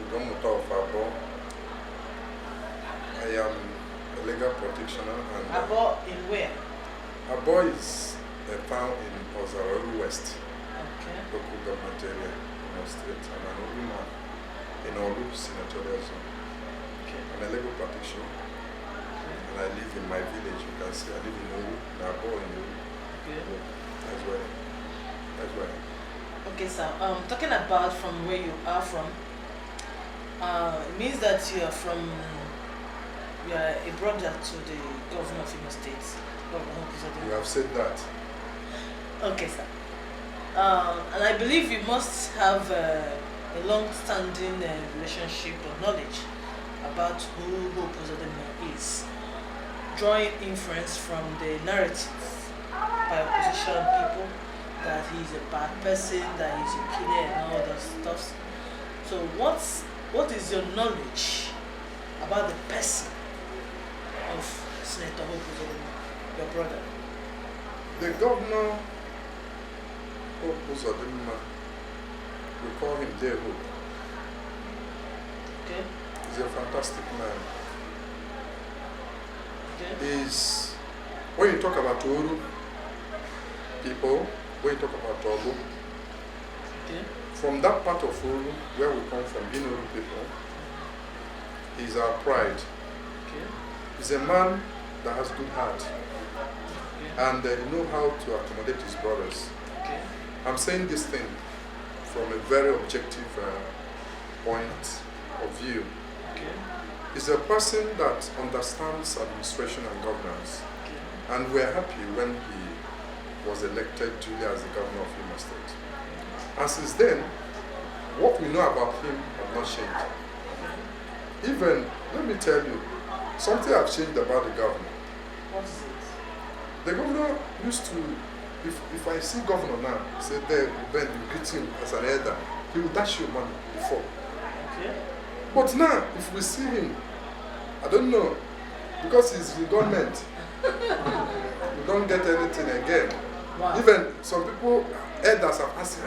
Ugomuta of Barr. I am a legal practitioner. And Barr in where? Barr is a town in Ozawaru West, local government area in our state, and an Oluman in Olu senatorial zone. I'm a legal practitioner, and I live in my village. You can see I live in Olu, and I'm born in Olu. That's where. Okay, so talking about from where you are from, it means that you are a brother to the governor of Imo State. You have said that. Okay, sir. And I believe you must have a long-standing relationship or knowledge about who UZODIMMA is, drawing inference from the narrative by opposition people that he's a bad person, that he's a killer and all that stuff. So what is your knowledge about the person of Senator UZODIMMA, your brother? The governor of UZODIMMA, we call him Deho. Okay. He's a fantastic man. Okay. When you talk about Uru people, when you talk about Togo, okay, from that part of Uru, where we come from, being Uru people, he's our pride. Okay. He's a man that has good heart. Okay. And he knows how to accommodate his brothers. Okay. I'm saying this thing from a very objective point of view. Okay. He's a person that understands administration and governance. Okay. And we're happy when he was elected duly as the governor of Imo State. And since then, what we know about him has not changed. Even, let me tell you, something has changed about the governor. What is it? The governor used to, if I see governor now, say there, then you greet him as an elder, he will dash you money before. Okay. But now, if we see him, I don't know, because he's in government, we don't get anything again. Wow. Even some people, elders have asked,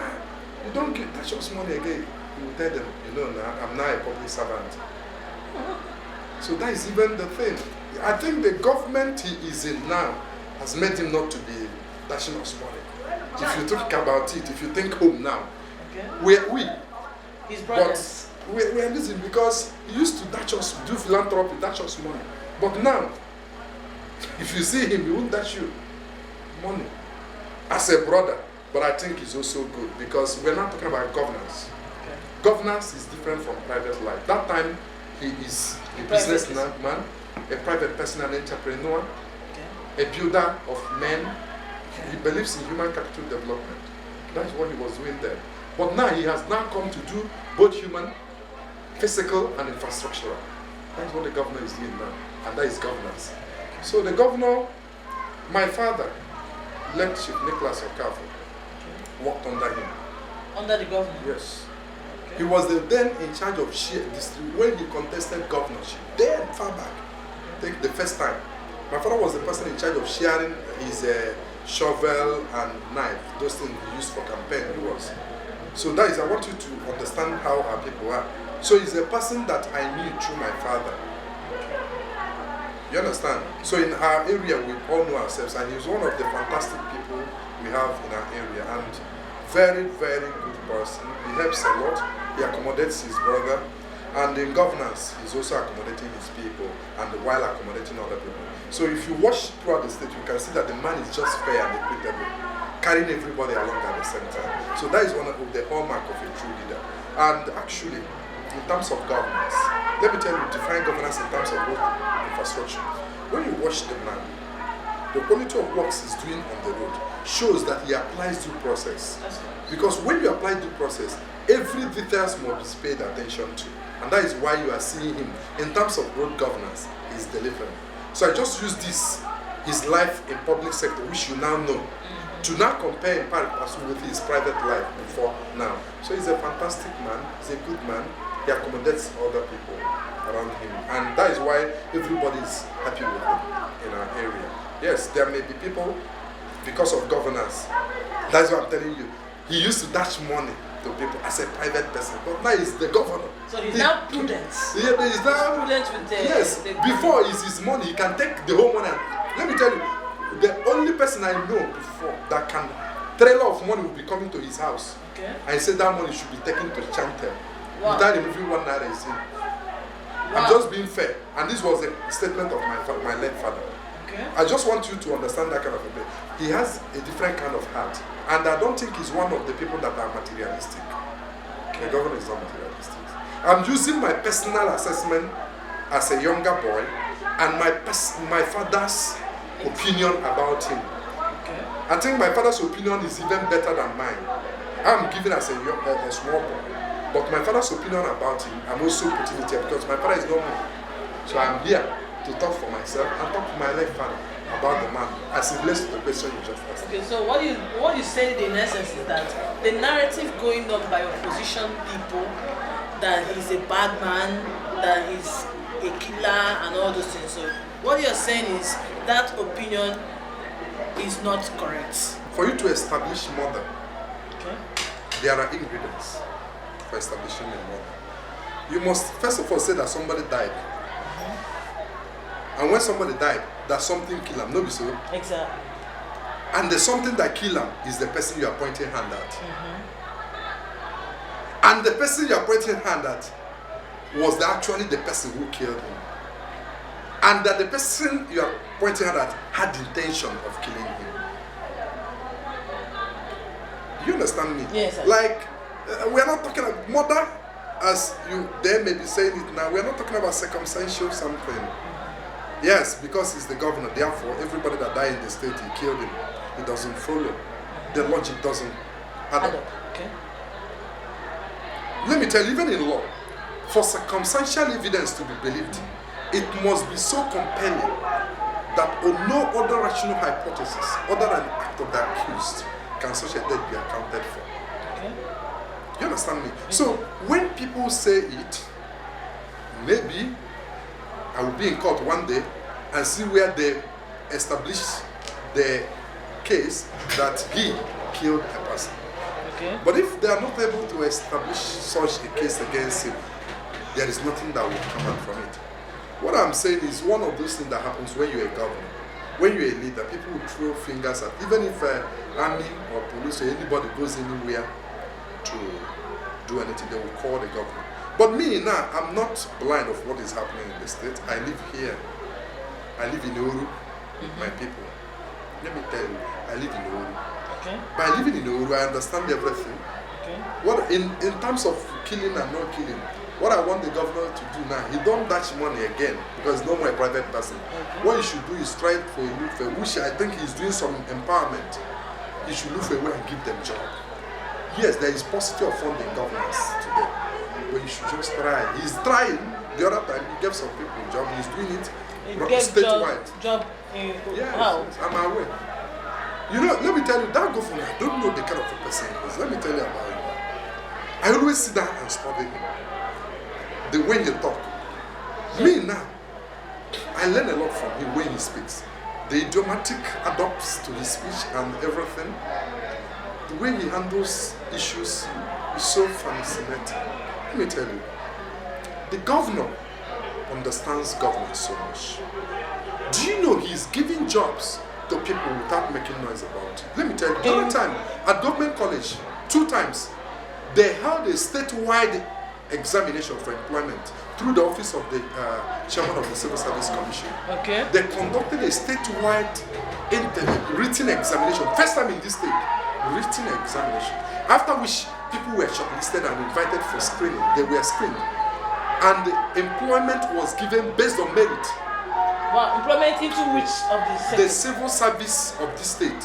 you don't get dash us money again. You will tell them, I'm now a public servant. So that is even the thing. I think the government he is in now has made him not to be dashing us money. If you think about it, if you think home now, okay, his brothers. But we are losing because he used to dash us, do philanthropy, dash us money. But now, if you see him, he won't dash you money as a brother. But I think he's also good because we're not talking about governance. Okay. Governance is different from private life. That time, he is a businessman, a private person, an entrepreneur, okay, a builder of men. Okay. He believes in human capital development. That's what he was doing then. But now he has now come to do both human, physical, and infrastructural. That's what the governor is doing now, and that is governance. So the governor, my father, late Chief Eze Okafor, worked under him. Under the governor? Yes. Okay. He was then in charge of district when he contested governorship. Then far back, I think the first time, my father was the person in charge of sharing his shovel and knife, those things he used for campaign. He was. So that is, I want you to understand how our people are. So he's a person that I knew through my father. You understand? So in our area, we all know ourselves, and he's one of the fantastic people we have in our area, and very, very good person. He helps a lot. He accommodates his brother, and in governance, he's also accommodating his people, and while accommodating other people. So if you watch throughout the state, you can see that the man is just fair and equitable, carrying everybody along at the same time. So that is one of the hallmark of a true leader. And actually, in terms of governance, let me tell you, define governance in terms of road infrastructure. When you watch the man, the quality of works he's doing on the road shows that he applies due process. Because when you apply due process, every details must be paid attention to. And that is why you are seeing him, in terms of road governance, he's delivering. So I just use this, his life in public sector, which you now know, to now compare in part with his private life before now. So he's a fantastic man, he's a good man, he accommodates other people around him. And that is why everybody is happy with him in our area. Yes, there may be people, because of governance, that's what I'm telling you, he used to dash money to people as a private person. But now he's the governor. So he's now prudent. Yeah, he's now prudent with the... Yes, before it's his money, he can take the whole money. Let me tell you, the only person I know before that can, trailer of money will be coming to his house. Okay. I said that money should be taken to Chantel. Wow. Without removing one naira, he said. I'm just being fair. And this was a statement of my late father. Okay. I just want you to understand that kind of a bit. He has a different kind of heart. And I don't think he's one of the people that are materialistic. Okay. The governor is not materialistic. I'm using my personal assessment as a younger boy and my father's opinion about him. Okay. I think my father's opinion is even better than mine. I'm giving as a small boy. But my father's opinion about him, I'm also putting it here because my father is no more. So I'm here to talk for myself and talk to my late father about the man as it relates to the question you just asked. Okay, so what you said in essence is that the narrative going on by opposition people that he's a bad man, that he's a killer and all those things. So what you're saying is that opinion is not correct. For you to establish murder, okay, there are ingredients for establishing a murder. You must first of all say that somebody died. And when somebody died, that something killed him. No, be so. Exactly. And the something that killed him is the person you are pointing hand at. And the person you are pointing hand at was actually the person who killed him. And that the person you are pointing hand at had the intention of killing him. You understand me? Yes, sir. Like, we are not talking about murder as they may be saying it now. We are not talking about circumstantial something. Yes, because he's the governor. Therefore, everybody that died in the state, he killed him. It doesn't follow. The logic doesn't add up. Okay. Let me tell you, even in law, for circumstantial evidence to be believed, it must be so compelling that on no other rational hypothesis other than the act of the accused can such a death be accounted for. Okay. You understand me? So when people say it, maybe I will be in court one day and see where they establish the case that he killed a person. Okay. But if they are not able to establish such a case against him, there is nothing that will come out from it. What I'm saying is one of those things that happens when you're a governor. When you're a leader, people will throw fingers at, even if army or police or anybody goes anywhere to do anything, they will call the governor. But me now, I'm not blind of what is happening in the state. I live here. I live in Oru with my people. Let me tell you, I live in Oru. Okay. By living in Oru, I understand everything. Okay. What in terms of killing and not killing, what I want the governor to do now, he don't dash money again because he's no more a private person. Okay. What he should do is try for which I think he's doing some empowerment. He should look for a way and give them job. Yes, there is positive of funding governance today, but you should just try. He's trying. The other time he gave some people a job. He's doing it statewide. Job in yes, how? I'm aware. You know, let me tell you, that governor, I don't know the kind of a person he is. Let me tell you about him. I always sit down and study him. The way he talk. Me now, I learn a lot from him when he speaks. The idiomatic adopts to his speech and everything. The way he handles issues is so fascinating. Let me tell you, the governor understands government so much. Do you know he's giving jobs to people without making noise about it? Let me tell you, the other time at government college, 2 times, they held a statewide examination for employment through the office of the chairman of the Civil Service Commission. Okay. They conducted a statewide written examination, first time in this state, written examination, after which people were shortlisted and invited for screening. They were screened, and employment was given based on merit. Well, employment into which of the sectors? The civil service of this state.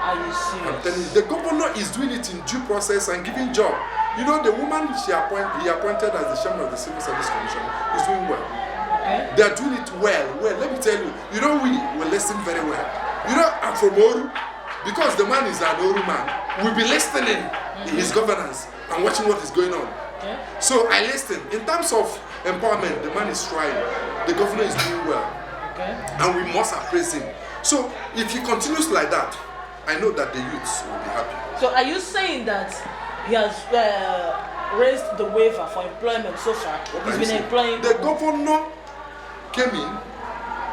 Are you serious? I'm telling you, the governor is doing it in due process and giving job. You know, the woman he appointed as the chairman of the Civil Service Commission is doing well. Okay. They are doing it well. Well, let me tell you, you know, we will listen very well. You know, I'm from Oru, because the man is an Oru man, we'll be listening in his governance and watching what is going on. Okay. So I listen. In terms of empowerment, the man is trying. The governor is doing well. Okay. And we must appraise him. So if he continues like that, I know that the youths will be happy. So are you saying that he has raised the waiver for employment so far. He's been employing. The governor came in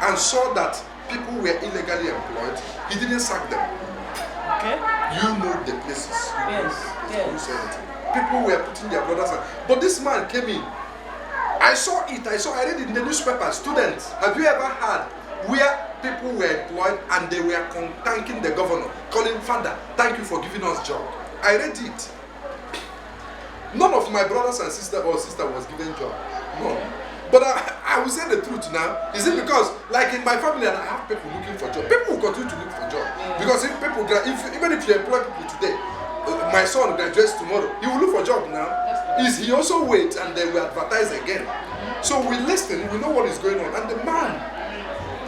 and saw that people were illegally employed. He didn't sack them. Okay. You know the places. Yes. People were putting their brothers on. But this man came in. I saw it. I read it in the newspaper. Students, have you ever heard where people were employed and they were thanking the governor, calling Father, thank you for giving us job? I read it. None of my brothers and sister was given job. No. But I will say the truth now. Is it because, like in my family, I have people looking for job. People will continue to look for job. Because if people, even if you employ people today, my son graduates tomorrow, he will look for job now. Is he also wait and they will advertise again? So we listen, we know what is going on. And the man,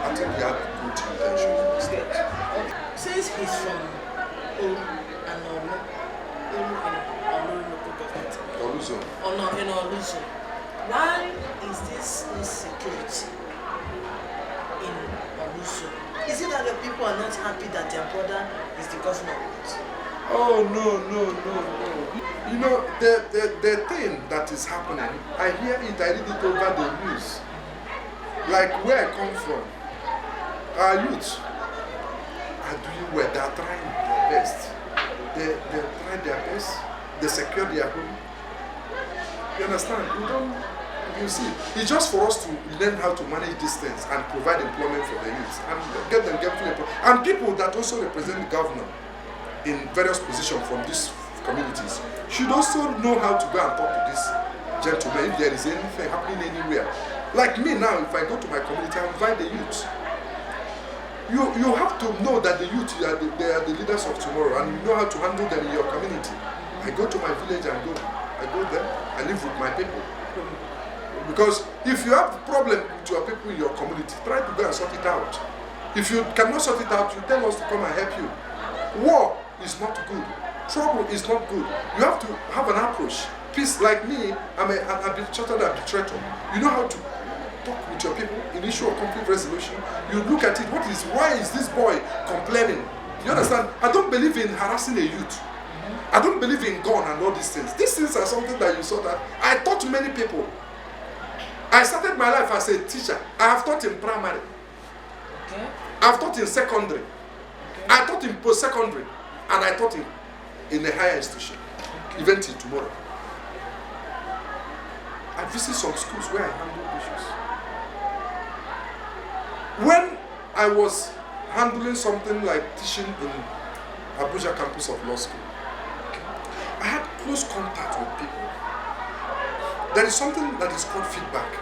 I think he had good intentions. Since he's from Oluzo, why is this insecurity in Oluzo? Is it that the people are not happy that their brother is the governor? Oh no. You know, the thing that is happening, I hear it, I read it over the news. Like where I come from, our youth are doing well, they are trying their best. They try their best, they secure their home. You understand? You see, it's just for us to learn how to manage these things and provide employment for the youth and get them employment. And people that also represent the governor in various positions from these communities should also know how to go and talk to this gentleman if there is anything happening anywhere. Like me now, if I go to my community, I invite the youth. You have to know that the youth, they are the leaders of tomorrow, and you know how to handle them in your community. I go to my village and I go there, I live with my people. Because if you have a problem with your people in your community, try to go and sort it out. If you cannot sort it out, you tell us to come and help you. War is not good. Trouble is not good. You have to have an approach. Peace, like me, I'm an arbitrator. You know how to talk with your people, initial conflict resolution. You look at it, why is this boy complaining? You understand? I don't believe in harassing a youth. I don't believe in gun and all these things. These things are something that you saw that I taught many people. I started my life as a teacher. I have taught in primary. Okay. I've taught in secondary. Okay. I taught in post-secondary. And I taught in a higher institution. Okay. Even till tomorrow. I visit some schools where I handle issues. When I was handling something like teaching in Abuja campus of law school, I had close contact with people. There is something that is called feedback.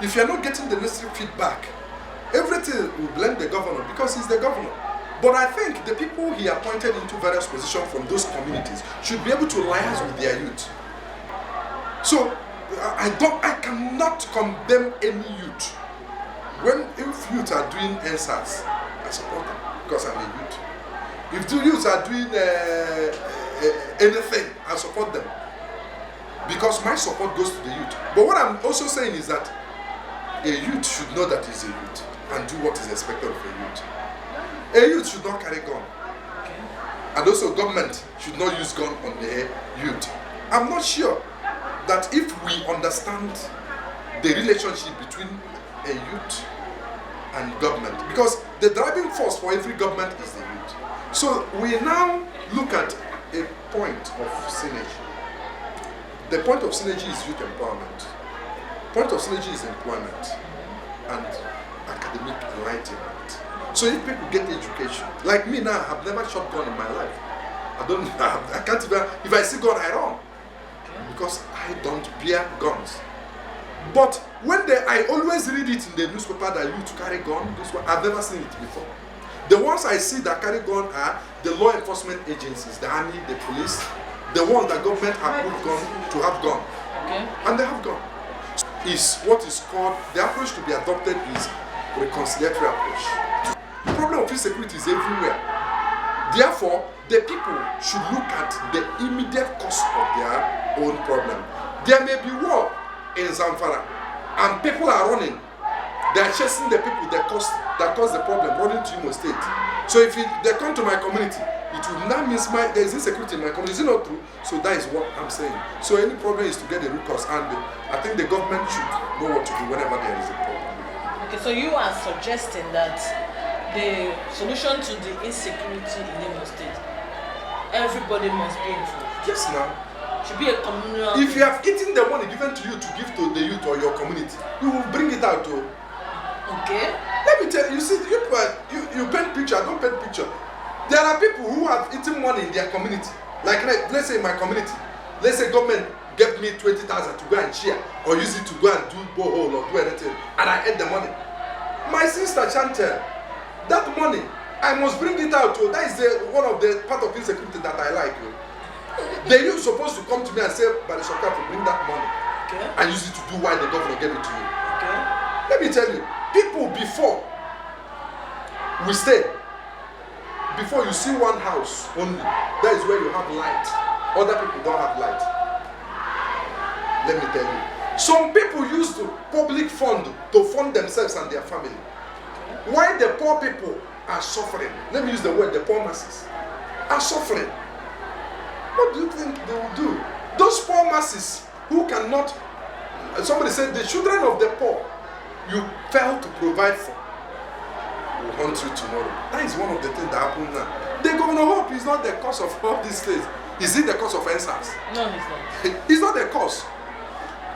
If you are not getting the necessary feedback, everything will blame the governor because he's the governor. But I think the people he appointed into various positions from those communities should be able to liaise with their youth. So I cannot condemn any youth. If youth are doing NSAS, I support them because I'm a youth. If the youth are doing anything, I support them because my support goes to the youth. But what I'm also saying is that a youth should know that he's a youth and do what is expected of a youth. A youth should not carry gun. And also government should not use gun on the youth. I'm not sure that if we understand the relationship between a youth and government, because the driving force for every government is the youth. So we now look at a point of synergy. The point of synergy is youth empowerment. Point of synergy is employment and academic enlightenment. So if people get education, like me now, I've never shot gun in my life. I can't even, if I see gun, I run. Because I don't bear guns. But when I always read it in the newspaper that you to carry gun, I've never seen it before. The ones I see that carry gun are the law enforcement agencies, the army, the police, the ones that government approved gun to have gun. Okay. And they have gun. Is what is called, the approach to be adopted is reconciliatory approach. The problem of insecurity is everywhere. Therefore, the people should look at the immediate cause of their own problem. There may be war in Zamfara and people are running. They are chasing the people that cause the problem, running to Imo State. So if they come to my community, it will now mean there is insecurity in my community. Is it not true? So that is what I'm saying. So any problem is to get the root cause, and I think the government should know what to do whenever there is a problem. Okay, so you are suggesting that the solution to the insecurity in Imo State, everybody must be involved. Yes, now. Should be a communal. If you have eaten the money given to you to give to the youth or your community, you will bring it out too. Okay. Let me tell you, see, you paint picture, I don't paint picture. There are people who have eaten money in their community. Like, let's say in my community, let's say government gave me 20,000 to go and share, or use it to go and do borehole or do anything, and I ate the money. My sister Chantel, that money, I must bring it out. That is one of the part of insecurity that I like. They are supposed to come to me and say, Eze Okafor, bring that money, okay, and use it to do why the governor gave it to you. Okay. Let me tell you, people before we stay, before you see one house only, that is where you have light. Other people don't have light. Let me tell you, some people use the public fund to fund themselves and their family. Why the poor people are suffering? Let me use the word, the poor masses are suffering. What do you think they will do? Those poor masses who cannot, somebody said the children of the poor you fail to provide for will haunt you tomorrow. That is one of the things that happen now. The governor hope is not the cause of all these things. Is it the cause of NSAS? No, he's not. It's not the cause.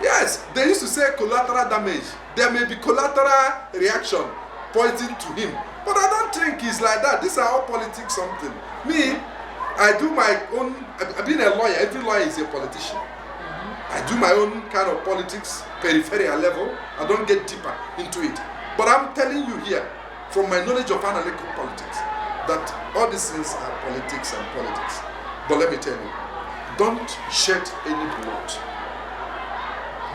Yes, they used to say collateral damage. There may be collateral reaction pointing to him. But I don't think it's like that. These are all politics something. Me, I do my own, I've been a lawyer. Every lawyer is a politician. I do my own kind of politics, peripheral level. I don't get deeper into it. But I'm telling you here, from my knowledge of analytical politics, that all these things are politics and politics. But let me tell you, don't shed any blood.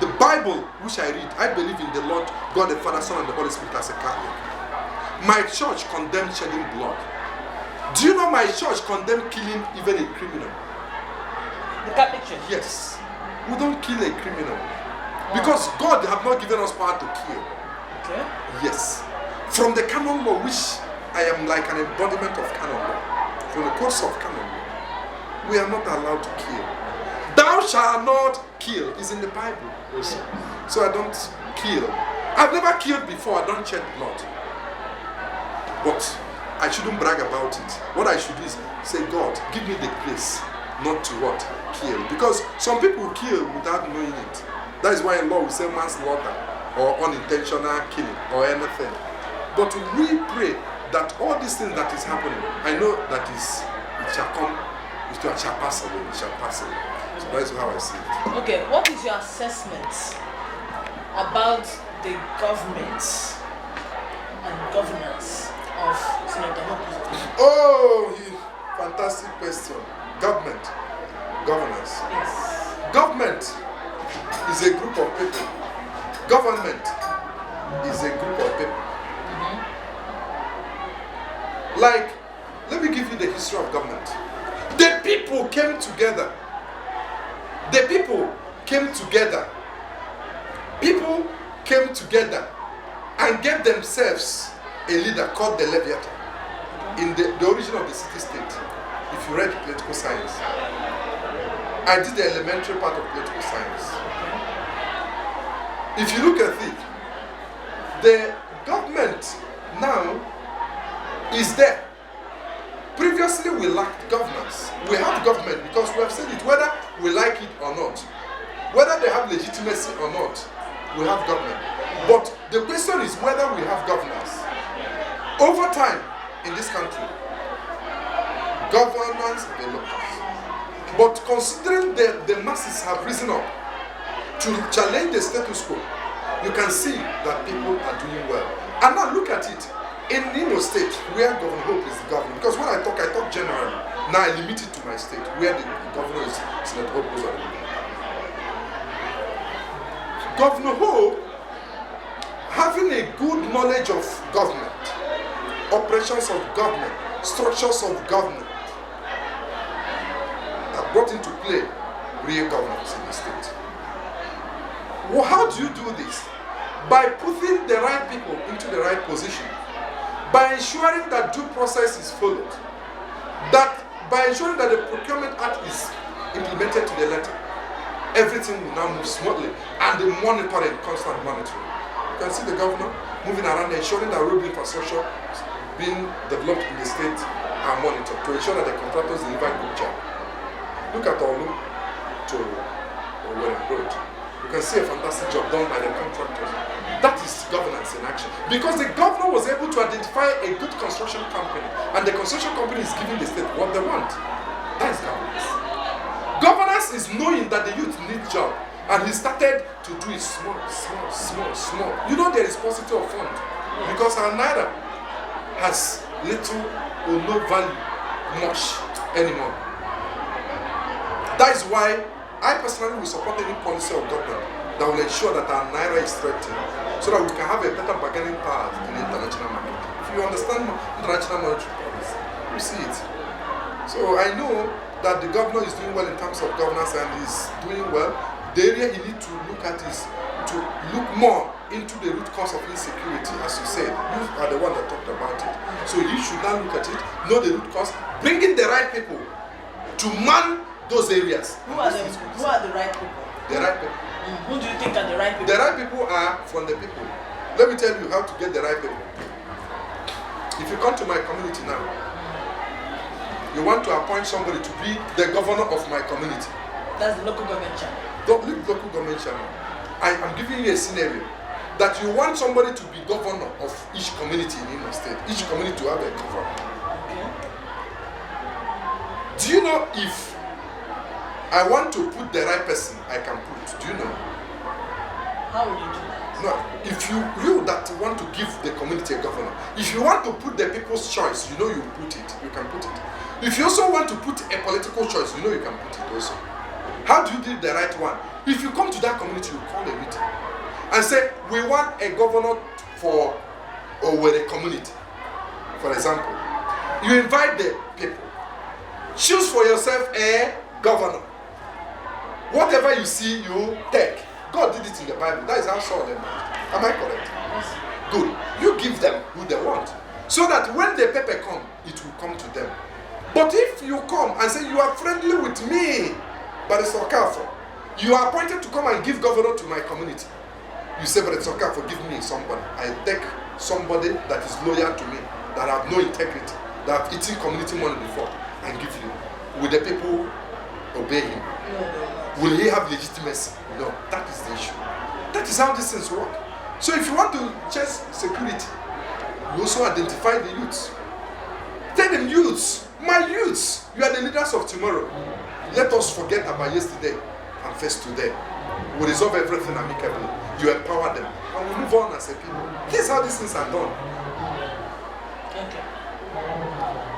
The Bible, which I read, I believe in the Lord, God the Father, Son, and the Holy Spirit as a Catholic. My church condemns shedding blood. Do you know my church condemns killing even a criminal? The Catholic Church? Yes. We don't kill a criminal. Because God have not given us power to kill. Okay. Yes. From the canon law, which I am like an embodiment of canon law, from the course of canon law, we are not allowed to kill. Thou shalt not kill is in the Bible also. So I don't kill. I've never killed before. I don't shed blood. But I shouldn't brag about it. What I should do is say, God, give me the grace not to what? Kill. Because some people kill without knowing it. That is why in law we say manslaughter or unintentional killing or anything. But we pray that all these things that is happening, I know that it shall come, it shall pass away, it shall pass away. So that is how I see it. Okay, what is your assessment about the government and governance of Senator Hope? Oh, fantastic question. Government, governance. Yes. Government is a group of people. Government is a group of people. Like, let me give you the history of government. The people came together. The people came together. People came together and gave themselves a leader called the Leviathan in the origin of the city-state. If you read political science, I did the elementary part of political science. If you look at it, the government now is there. Previously we lacked governance. We have government because we have said it, whether we like it or not, whether they have legitimacy or not, we have government. But the question is whether we have governance. Over time in this country, governance develops. But considering the masses have risen up to challenge the status quo, you can see that people are doing well. And now look at it. In Imo State, where Governor Hope is the governor, because when I talk generally. Now I limit it to my state, where the governor is Senator Hope goes on. Governor Hope, having a good knowledge of government, operations of government, structures of government, that brought into play real governance in the state. Well, how do you do this? By putting the right people into the right position, by ensuring that due process is followed, that by ensuring that the Procurement Act is implemented to the letter, everything will now move smoothly, and the monitoring, constant monitoring. You can see the governor moving around, ensuring that road infrastructure is being developed in the state and monitored to ensure that the contractors deliver a good job. Look at Olu to Owerri Road. You can see a fantastic job done by the contractors. That is governance in action. Because the governor was able to identify a good construction company, and the construction company is giving the state what they want. That is governance. Governance is knowing that the youth need job, and he started to do it small. You know there is paucity of fund, because our naira has little or no value much anymore. That is why I personally will support any policy of government that will ensure that our naira is strengthened, so that we can have a better bargaining power in the international market. If you understand international monetary policy, you see it. So I know that the governor is doing well in terms of governance and is doing well. The area he needs to look at is to look more into the root cause of insecurity, as you said. You are the one that talked about it. So you should now look at it, know the root cause, bring in the right people to man those areas. Who are the right people? The right people. Who do you think are the right people? The right people are from the people. Let me tell you how to get the right people. If you come to my community now, you want to appoint somebody to be the governor of my community. That's the local government chairman. Don't leave local government chairman. I am giving you a scenario that you want somebody to be governor of each community in Imo State. Each community to have a governor. Okay. Do you know if I want to put the right person, I can put? Do you know? How will you do that? No, if you that want to give the community a governor, if you want to put the people's choice, you know you put it, you can put it. If you also want to put a political choice, you know you can put it also. How do you do the right one? If you come to that community, you call a meeting and say, we want a governor for Owerri community, for example. You invite the people. Choose for yourself a governor. Whatever you see, you take. God did it in the Bible. That is how Saul them. Am I correct? Yes. Good. You give them who they want, so that when the paper come, it will come to them. But if you come and say you are friendly with me, but it's Okafor, you are appointed to come and give governor to my community. You say, but it's Okafor, give me somebody. I take somebody that is loyal to me, that have no integrity, that have eaten community money before, and give you. Will the people obey him? No. Will he have legitimacy? No, that is the issue. That is how these things work. So if you want to chase security, you also identify the youths. Tell them, youths, my youths, you are the leaders of tomorrow. Let us forget about yesterday and face today. We resolve everything amicably. You empower them, and we move on as a people. This is how these things are done. Okay.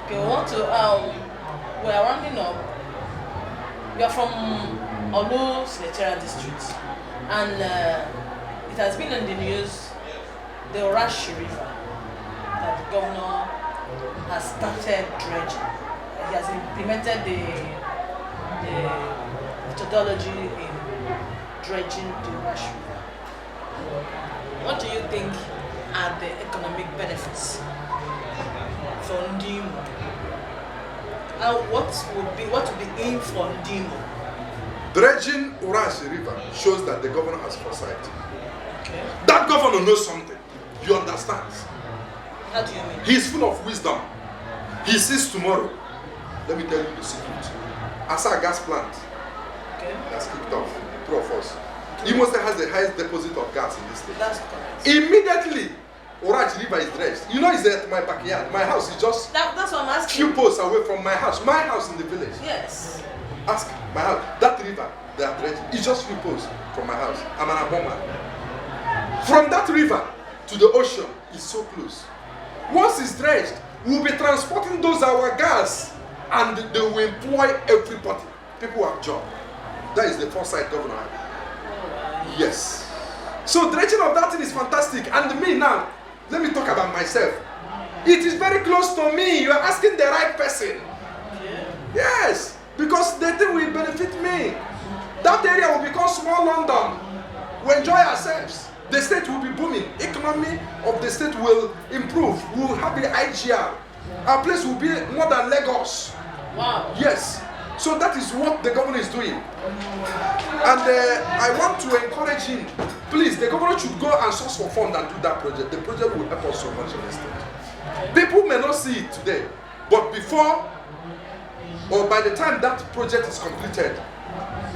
Okay, we want to we are rounding up. We are from Olu Selectoral District, and it has been in the news, the Orashi River, that the governor has started dredging. He has implemented the methodology in dredging the Orashi River. What do you think are the economic benefits for Ndimo? What would be in for Ndimo? Dredging Orashi River shows that the governor has foresight. Okay. That governor knows something. He understands. How do you mean? He is full of wisdom. He sees tomorrow. Let me tell you the secret. Asa gas plant that's kicked off, two of us. Imo State has the highest deposit of gas in this state. That's correct. Immediately, Orashi River is dredged. You know, it's at my backyard. My house is just That's what I'm asking. few posts away from my house. My house in the village. Yes. Ask my house. That river they are dredging is just few posts from my house. I'm an Aboma. From that river to the ocean is so close. Once it's dredged, we'll be transporting those our gas, and they will employ everybody. People have job. That is the foresight governor. Yes. So dredging of that thing is fantastic. And me now, let me talk about myself. It is very close to me. You are asking the right person. Yes, because the thing will benefit me. That area will become small London. We enjoy ourselves. The state will be booming. Economy of the state will improve. We will have the IGR. Our place will be more than Lagos. Wow. Yes. So that is what the governor is doing. And I want to encourage him. Please, the governor should go and source for funds and do that project. The project will help us so much in the state. People may not see it today, but before or by the time that project is completed,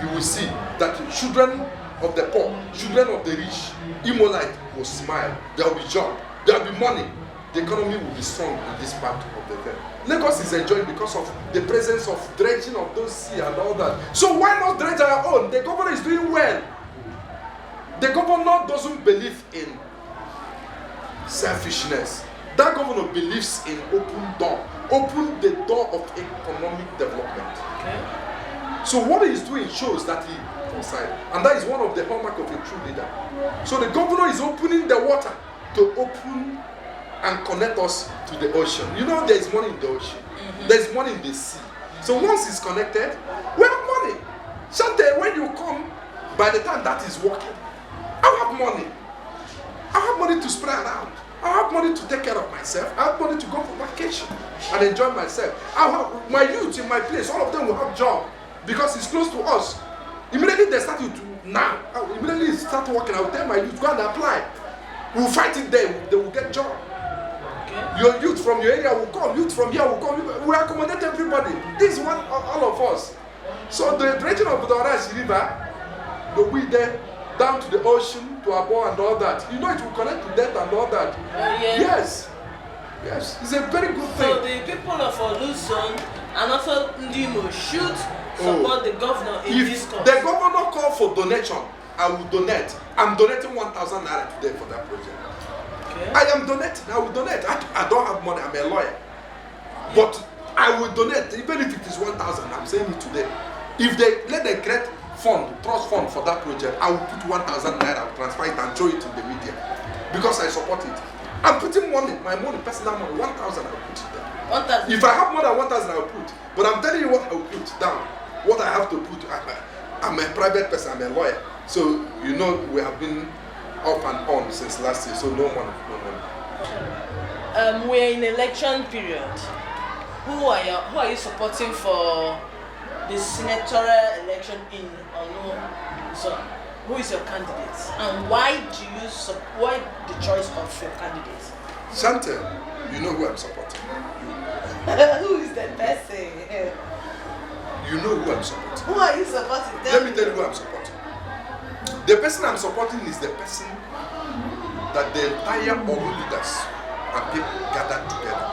you will see that children of the poor, children of the rich, Imolite will smile. There will be job. There will be money. The economy will be strong in this part of the world. Lagos is enjoying because of the presence of dredging of those sea and all that. So why not dredge our own? The governor is doing well. The governor doesn't believe in selfishness. That governor believes in open the door of economic development. Okay. So what he's doing shows that he foresight, and that is one of the hallmark of a true leader. So the governor is opening the water to open and connect us to the ocean. You know, there is money in the ocean. There is money in the sea. So once it's connected, we have money. Chantel, when you come, by the time that is working, I have money. I have money to spread around. I have money to take care of myself. I have money to go for vacation and enjoy myself. I have my youth in my place. All of them will have job because it's close to us. Immediately they start to now. Immediately start working. I will tell my youth, go and apply. We'll fight it there. They will get job. Okay. Your youth from your area will come. Youth from here will come. We accommodate everybody. This is one all of us. So the dredging of the Orange River, the way there down to the ocean, to Abo and all that. You know it will connect to death and all that. Yeah. Yes. Yes. It's a very good thing. So the people of Oluzon and also Ndimo should support the governor in this cause. The governor called for donation, I will donate. I'm donating 1,000 naira today for that project. Okay. I am donating. I will donate. I don't have money. I'm a lawyer. Yeah. But I will donate, even if it is 1,000. I'm saying it today. If they let them create trust fund for that project, I will put 1,000 naira, I will transfer it and show it in the media. Because I support it. I'm putting money, my money, personal money, 1,000 I will put it there. 1,000? If I have more than 1,000 I will put. But I'm telling you what I will put down. What I have to put. I'm a private person, I'm a lawyer. So, you know, we have been up and on since last year, so no money. We're in election period. Who are you supporting for the senatorial election in Oluzon? Who is your candidate? And why the choice of your candidate? Chantel, you know who I'm supporting. Who is the person? You know who I'm supporting. Who are you supporting? Let me tell you who I'm supporting. The person I'm supporting is the person that the entire Olu leaders and people gathered together.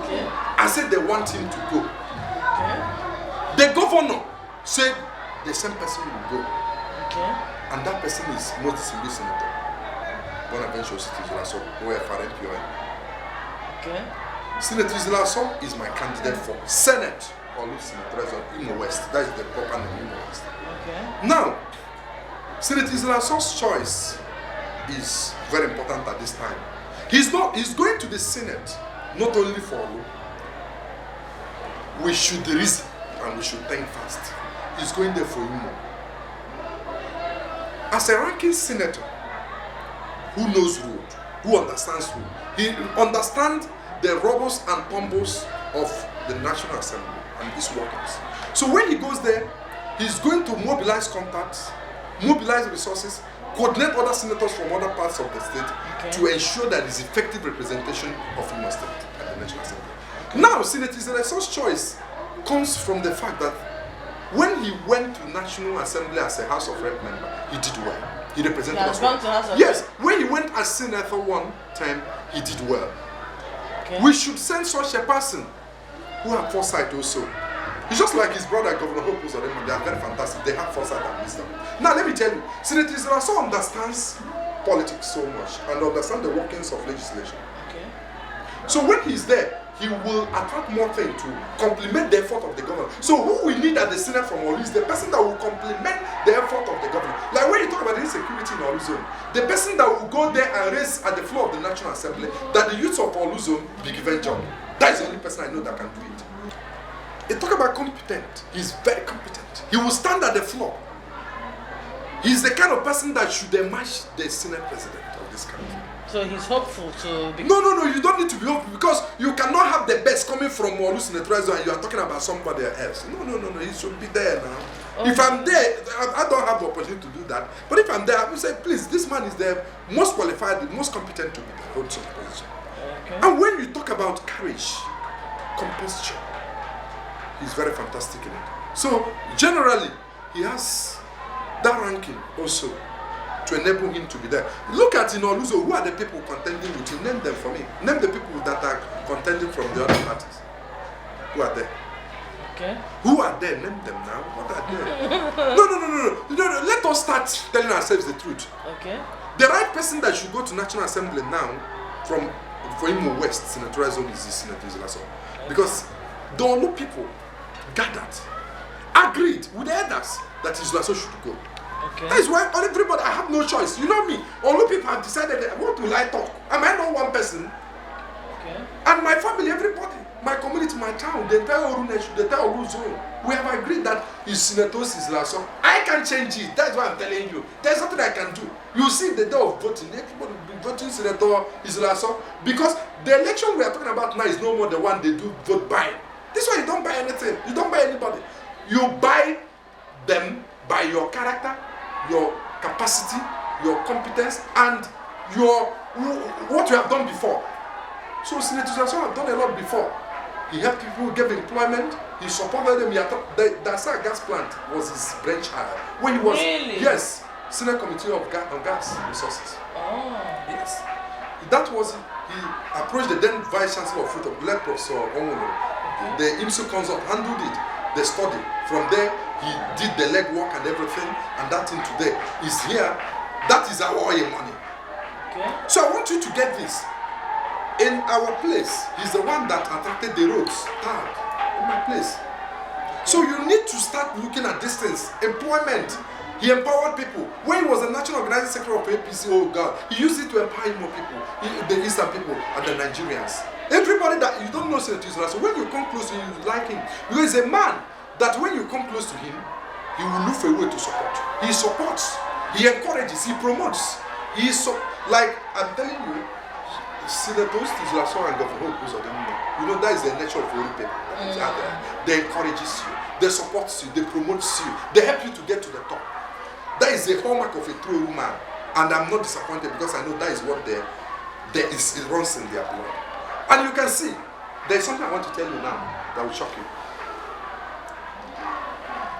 Okay. I said they want him to go. Okay. The governor said the same person will go. Okay. And that person is most distinguished senator. Bonaventure City Zulaso, OFRMPON. Okay. Senator Zulaso is my candidate for Senate or Senator Imo West. That is the proper name, Imo West. Okay. Now, Senator Zulaso's choice is very important at this time. He's going to the Senate not only for Olu. We should reason and we should think fast. He's going there for Imo. As a ranking senator who knows road, who understands road, he understands the robles and tumbles of the National Assembly and its workings. So when he goes there, he's going to mobilize contacts, mobilize resources, coordinate other senators from other parts of the state to ensure that there is effective representation of Imo State at the National Assembly. Now, Senator Zulaso's choice comes from the fact that when he went to National Assembly as a House of Rep member, he did well. He represented us well. Yes, when he went as senator one time, he did well. Okay. We should send such a person who have foresight also. It's just like his brother, Governor Hope UZODIMMA. They are very fantastic. They have foresight and wisdom. Now, let me tell you, Senator Zulaso understands politics so much and understands the workings of legislation. Okay. So when he's there, he will attract more things to complement the effort of the government. So who we need at the Senate from Olu is the person that will complement the effort of the government. Like when you talk about the insecurity in Oluzon, the person that will go there and raise at the floor of the National Assembly that the youth of Oluzon be given job. That is the only person I know that can do it. They talk about competent. He's very competent. He will stand at the floor He's the kind of person that should emerge the Senate president of this country. So he's hopeful to be... No, you don't need to be hopeful because you cannot have the best coming from Olu Senatorial and you are talking about somebody else. No, he should be there now. Okay. If I'm there, I don't have the opportunity to do that. But if I'm there, I will say, please, this man is the most qualified, the most competent to be the hold such position. Okay. And when you talk about courage, composure, he's very fantastic in it. So, generally, he has that ranking also to enable him to be there. Look at Oluzo, who are the people contending with him? Name them for me. Name the people that are contending from the other parties. Who are there? Okay. Who are there? Name them now. What are there? No. Let us start telling ourselves the truth. Okay. The right person that should go to National Assembly now for Imo West Senatorial Zone is Senator Eze Okafor. Because the Olu people gathered, agreed with the others that Eze Okafor should go. Okay. That is why everybody, I have no choice. You know me, Olu people have decided that what will I talk? Am I not one person? Okay. And my family, everybody, my community, my town, the entire Olu nation, the entire Olu zone, we have agreed that his Senator Eze Okafor. I can change it. That's why I'm telling you. There's nothing I can do. You see the day of voting, everybody will be voting Senator Eze Okafor because the election we are talking about now is no more the one they do vote by. This one you don't buy anything. You don't buy anybody. You buy them by your character, your capacity, your competence, and what you have done before. So Senator Eze Okafor have done a lot before. He helped people, gave employment, he supported them. The Dasa gas plant was his brainchild. When he was, really? Yes, Senate Committee on Gas Resources. Oh. Yes. That was, he approached the then Vice Chancellor of Fruit of Led Professor Onwuno. The IMSU consult handled it, the study. From there, he did the legwork and everything, and that thing today is here. That is our oil money. Okay. So I want you to get this. In our place, he's the one that attracted the roads tag in my place. So you need to start looking at these things. Employment. He empowered people. When he was the national organizing secretary of APC, oh God, he used it to empower more people, the Eastern people and the Nigerians. Everybody that you don't know Senator Eze Okafor, so when you come close to him, you like him. Because he's a man that when you come close to him, he will look for a way to support. He supports, he encourages, he promotes. Like I'm telling you, Senator Eze Okafor and Governor UZODIMMA, you know that is the nature of Olu people. They encourages you, they support you, they promote you, they help you to get to the top. That is the hallmark of a true woman, and I'm not disappointed because I know that is what it runs in their blood. And you can see, there is something I want to tell you now that will shock you.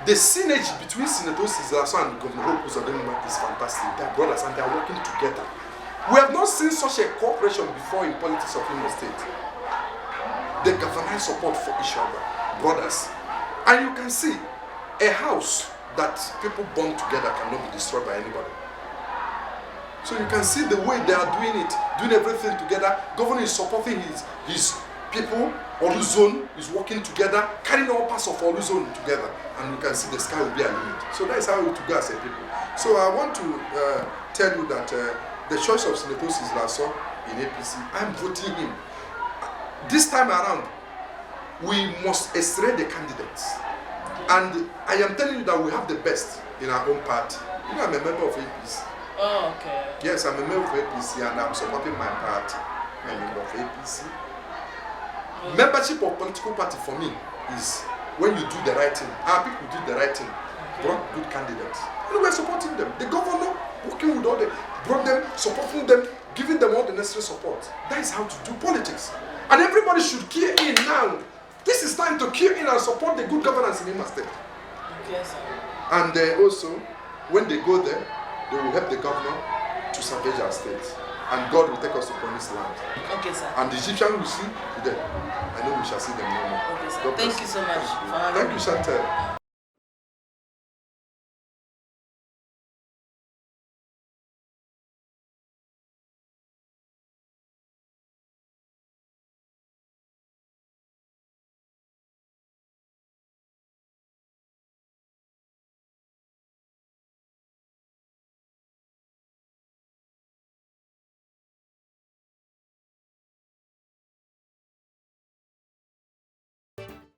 The synergy between Senator Eze Okafor and Governor UZODIMMA is fantastic. They are brothers and they are working together. We have not seen such a cooperation before in politics of Imo State. They galvanize support for each other, brothers. And you can see a house that people bond together cannot be destroyed by anybody. So you can see the way they are doing it, doing everything together. Governor is supporting his people. Olu zone is working together, carrying all parts of Olu zone together. And you can see the sky will be a limit. So that is how we to go as a people. So I want to tell you that the choice of Senator Eze Okafor in APC, I'm voting him. This time around, we must extrait the candidates. And I am telling you that we have the best in our own party. You know, I'm a member of APC. Oh, okay. Yes, I'm a member of APC and I'm supporting my party. I'm a member of APC. Membership of political party for me is when you do the right thing. Our people did the right thing, brought good candidates. And we're supporting them. The governor, working with all the, brought them, supporting them, giving them all the necessary support. That is how to do politics. And everybody should key in now. This is time to key in and support the good governance in Imo State. Yes, sir. And also, when they go there, they will help the governor to salvage our state. And God will take us to promised land. Okay, sir. And the Egyptians will see them. I know we shall see them no more. Okay, sir. Thank you so much for having me. Thank you, Chantel.